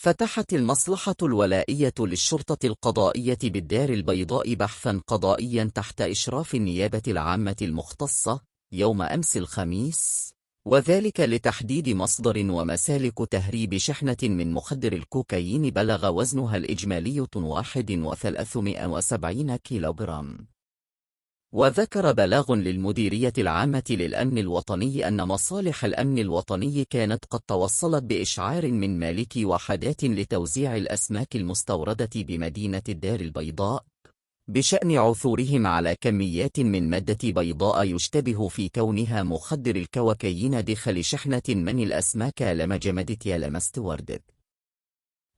فتحت المصلحة الولائية للشرطة القضائية بالدار البيضاء بحثا قضائيا تحت إشراف النيابة العامة المختصة يوم أمس الخميس، وذلك لتحديد مصدر ومسالك تهريب شحنة من مخدر الكوكايين بلغ وزنها الإجمالي 1370 كيلوغرام. وذكر بلاغ للمديرية العامة للأمن الوطني أن مصالح الأمن الوطني كانت قد توصلت بإشعار من مالكي وحدات لتوزيع الأسماك المستوردة بمدينة الدار البيضاء بشأن عثورهم على كميات من مادة بيضاء يشتبه في كونها مخدر الكوكايين داخل شحنة من الأسماك لما جمدت لما استوردت.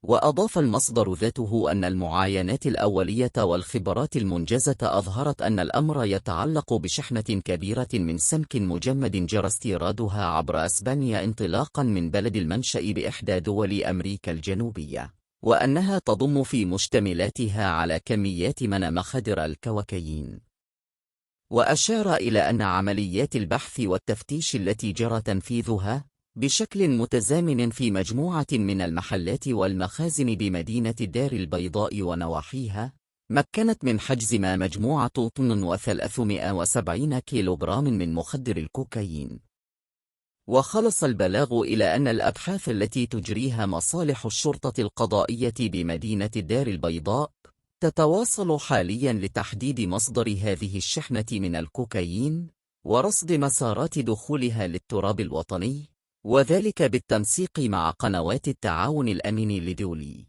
وأضاف المصدر ذاته أن المعاينات الأولية والخبرات المنجزة أظهرت أن الأمر يتعلق بشحنة كبيرة من سمك مجمد جرى استيرادها عبر أسبانيا انطلاقا من بلد المنشأ بإحدى دول أمريكا الجنوبية، وأنها تضم في مشتملاتها على كميات من مخدر الكوكايين. وأشار إلى أن عمليات البحث والتفتيش التي جرى تنفيذها بشكل متزامن في مجموعة من المحلات والمخازن بمدينة الدار البيضاء ونواحيها مكنت من حجز ما مجموعة طن و370 كيلوغرام من مخدر الكوكايين. وخلص البلاغ إلى أن الأبحاث التي تجريها مصالح الشرطة القضائية بمدينة الدار البيضاء تتواصل حاليا لتحديد مصدر هذه الشحنة من الكوكايين ورصد مسارات دخولها للتراب الوطني، وذلك بالتنسيق مع قنوات التعاون الأمني الدولي.